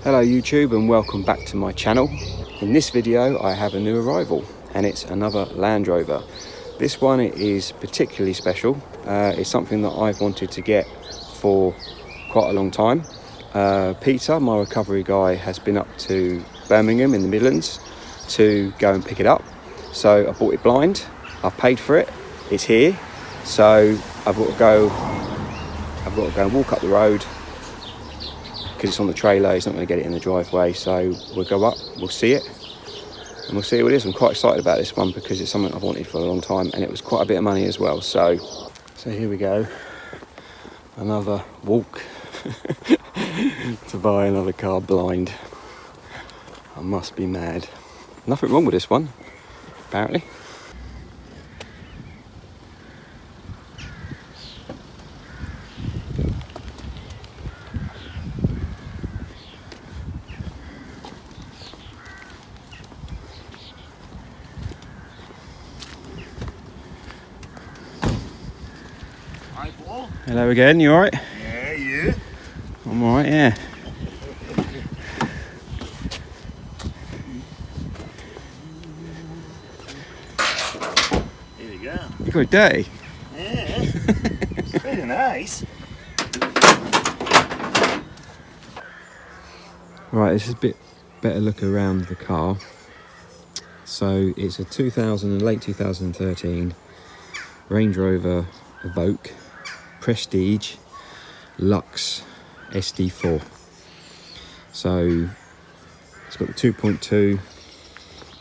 Hello YouTube and welcome back to my channel. In this video I have a new arrival and it's another Land Rover. This one is particularly special. It's something that I've wanted to get for quite a long time. Peter, my recovery guy, has been up to Birmingham in the Midlands to go and pick it up. So I bought it blind, I've paid for it, it's here. So I've got to go and walk up the road because it's on the trailer. He's not going to get it in the driveway, so we'll go up, we'll see it, and we'll see what it is. I'm quite excited about this one because it's something I've wanted for a long time, and it was quite a bit of money as well. So here we go, another walk to buy another car blind. I must be mad. Nothing wrong with this one, apparently. Hi, Paul. Hello again, you alright? Yeah, you? I'm alright, yeah. Here we go. You got a day? Yeah, it's pretty nice. Right, this is a bit better look around the car. So it's a late 2013 Range Rover Evoque Prestige Lux SD4. So it's got the 2.2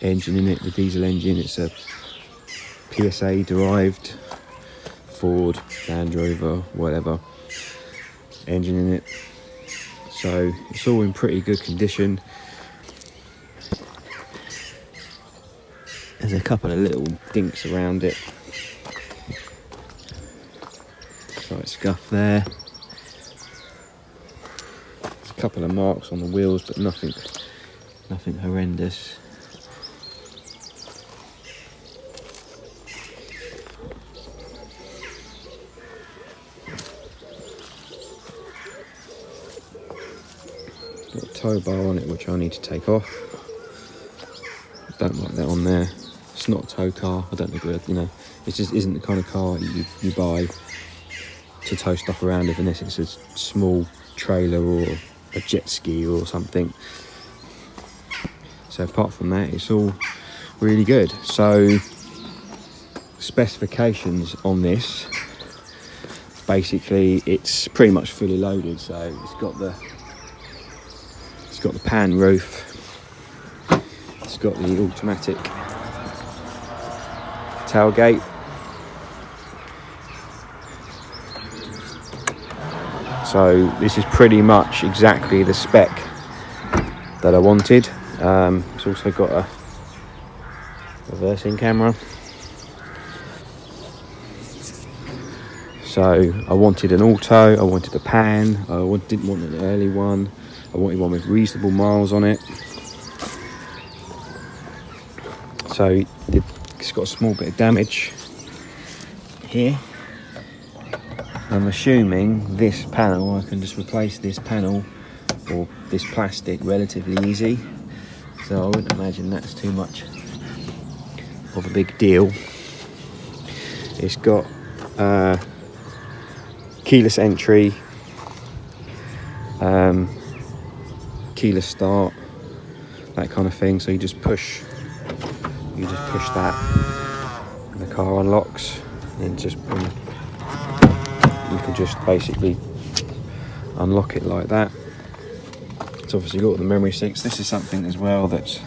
engine in it, the diesel engine. It's a PSA derived Ford, Land Rover, whatever engine in it. So it's all in pretty good condition. There's a couple of little dinks around it. Slight scuff there. There's a couple of marks on the wheels, but nothing horrendous. Got a tow bar on it which I need to take off. Don't like that on there. It's not a tow car. I don't think it just isn't the kind of car you buy to tow stuff around with unless it's a small trailer or a jet ski or something. So apart from that, it's all really good. So specifications on this, basically it's pretty much fully loaded. So it's got the pan roof, it's got the automatic tailgate, so this is pretty much exactly the spec that I wanted. It's also got a reversing camera. So I wanted an auto, I wanted a pan, didn't want an early one, I wanted one with reasonable miles on it. So it's got a small bit of damage here. I'm assuming this panel, I can just replace this panel or this plastic relatively easy. So I wouldn't imagine that's too much of a big deal. It's got keyless entry, keyless start, that kind of thing. So you just push that and the car unlocks, and you can just basically unlock it like that. It's obviously got the memory sticks. This is something as well that's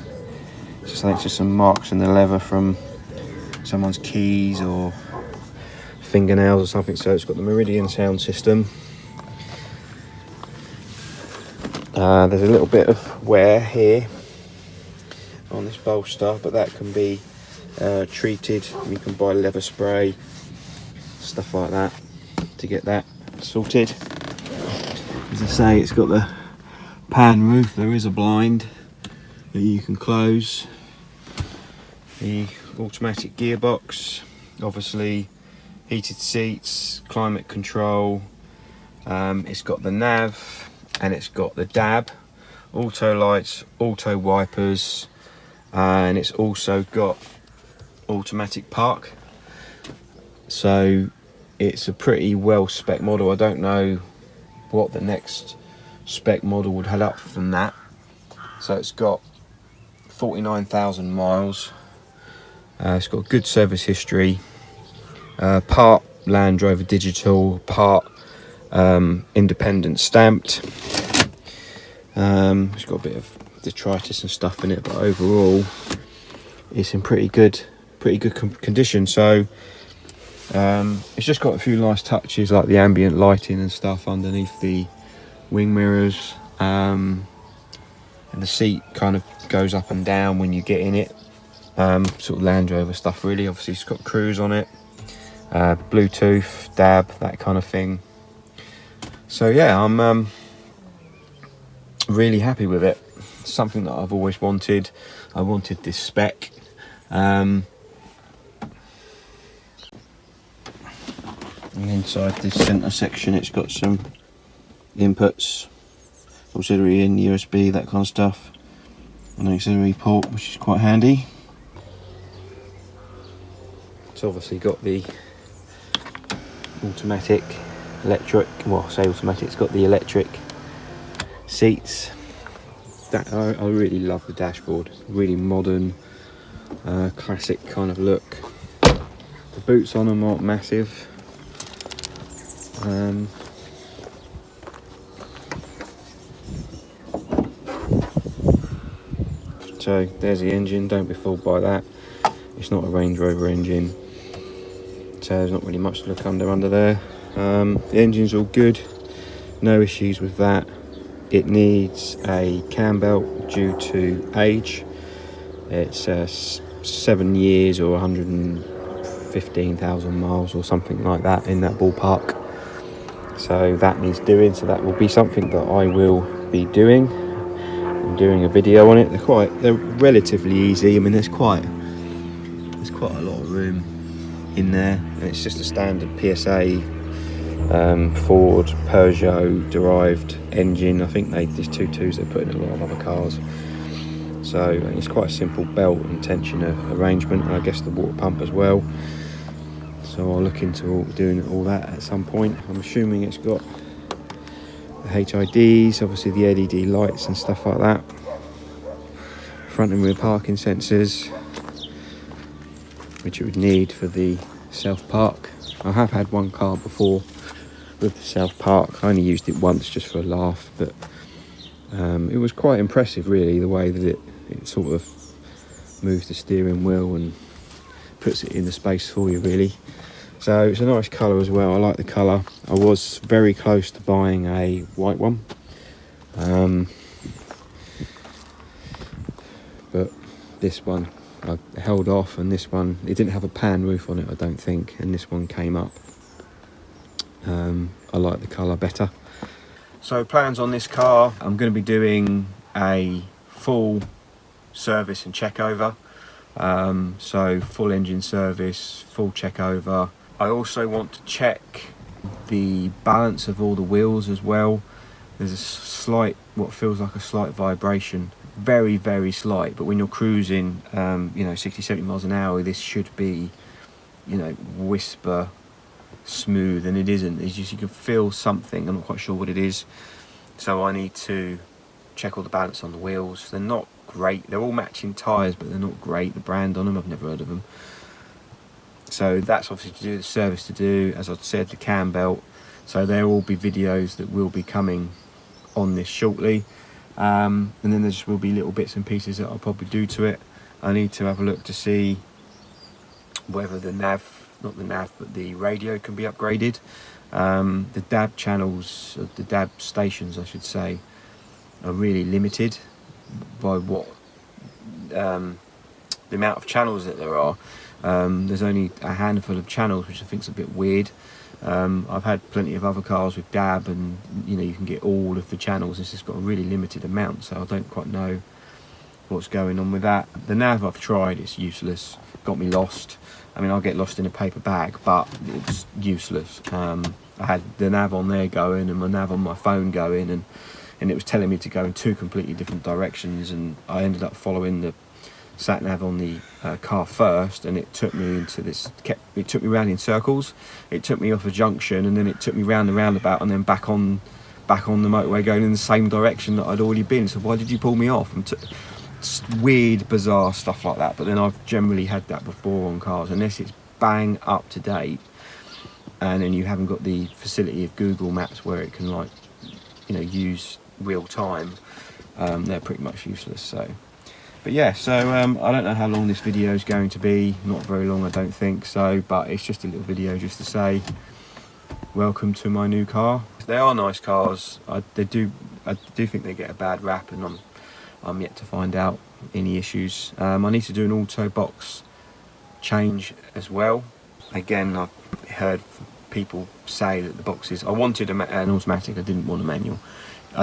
just some marks in the leather from someone's keys or fingernails or something. So it's got the Meridian sound system. There's a little bit of wear here on this bolster, but that can be treated. You can buy leather spray, stuff like that, to get that sorted. As I say, it's got the pan roof. There is a blind that you can close. The automatic gearbox, obviously heated seats, climate control. It's got the nav and it's got the DAB auto lights, auto wipers, and it's also got automatic park. So it's a pretty well spec model. I don't know what the next spec model would head up from that. So it's got 49,000 miles. It's got good service history, part Land Rover digital, part independent stamped. It's got a bit of detritus and stuff in it, but overall it's in pretty good condition. So it's just got a few nice touches like the ambient lighting and stuff underneath the wing mirrors, and the seat kind of goes up and down when you get in it, sort of Land Rover stuff really. Obviously it's got cruise on it, Bluetooth, DAB, that kind of thing. So yeah, I'm really happy with it. It's something that I've always wanted. I wanted this spec. And inside this centre section it's got some inputs, auxiliary in, USB, that kind of stuff, and an auxiliary port, which is quite handy. It's obviously got the automatic electric, well I say automatic, it's got the electric seats. That I really love the dashboard, really modern, classic kind of look. The boots on them aren't massive. So there's the engine, don't be fooled by that. It's not a Range Rover engine, so there's not really much to look under there. The engine's all good, no issues with that. It needs a cam belt due to age. It's 7 years or 115,000 miles or something like that, in that ballpark. So that needs doing, so that will be something that I will be doing. I'm doing a video on it. They're relatively easy. I mean, there's quite a lot of room in there, and it's just a standard PSA Ford Peugeot derived engine. I think there's 2.2s they put in a lot of other cars. So it's quite a simple belt and tension arrangement, and I guess the water pump as well. So I'll look into doing all that at some point. I'm assuming it's got the HIDs, obviously the LED lights and stuff like that. Front and rear parking sensors, which it would need for the self park. I have had one car before with the self park. I only used it once just for a laugh, but it was quite impressive really, the way that it sort of moves the steering wheel and puts it in the space for you really. So it's a nice colour as well. I like the colour. I was very close to buying a white one, but this one I held off, and this one, it didn't have a pan roof on it, I don't think, and this one came up. I like the colour better. So plans on this car, I'm going to be doing a full service and check over. So full engine service, full check over. I also want to check the balance of all the wheels as well. There's a slight, what feels like a slight vibration, very, very slight, but when you're cruising 60-70 miles an hour, this should be, whisper smooth, and it isn't. It's just, you can feel something. I'm not quite sure what it is, so I need to check all the balance on the wheels. They're not great. They're all matching tyres, but they're not great. The brand on them, I've never heard of them. So that's obviously to do, the service to do, as I said, the cam belt. So there will be videos that will be coming on this shortly, and then there just will be little bits and pieces that I'll probably do to it. I need to have a look to see whether the radio can be upgraded. The DAB channels, the DAB stations I should say, are really limited by what the amount of channels that there are. There's only a handful of channels, which I think is a bit weird. I've had plenty of other cars with DAB, and you can get all of the channels. It's just got a really limited amount, so I don't quite know what's going on with that. The nav I've tried, it's useless, got me lost. I mean, I'll get lost in a paper bag, but it's useless. I had the nav on there going and my nav on my phone going, and and it was telling me to go in 2 completely different directions, and I ended up following the sat nav on the car first, and it took me into this, it took me round in circles. It took me off a junction, and then it took me round the roundabout, and then back on the motorway going in the same direction that I'd already been. So why did you pull me off? And weird, bizarre stuff like that. But then I've generally had that before on cars, unless it's bang up to date, and then you haven't got the facility of Google Maps where it can, like, you know, use real time. They're pretty much useless. So, but yeah, so I don't know how long this video is going to be. Not very long, I don't think so, but it's just a little video just to say welcome to my new car. They are nice cars. I do think they get a bad rap, and I'm yet to find out any issues. I need to do an auto box change as well. Again, I've heard people say that the boxes, I wanted an automatic, I didn't want a manual.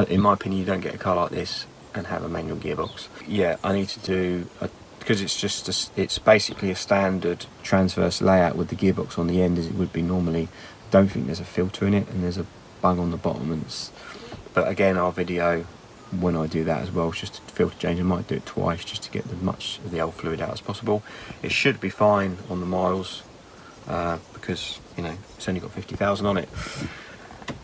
In my opinion, you don't get a car like this and have a manual gearbox. Yeah, I need to do, because it's basically a standard transverse layout with the gearbox on the end as it would be normally. Don't think there's a filter in it, and there's a bung on the bottom. But again, our video, when I do that as well, it's just a filter change. I might do it twice just to get as much of the old fluid out as possible. It should be fine on the miles, because, you know, it's only got 50,000 on it.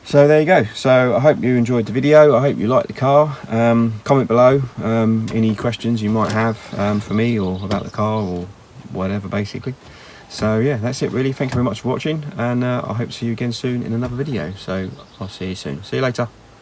So there you go. So I hope you enjoyed the video. I hope you liked the car. Comment below any questions you might have for me, or about the car, or whatever, basically. So yeah, that's it really. Thank you very much for watching, and I hope to see you again soon in another video. So I'll see you soon. See you later.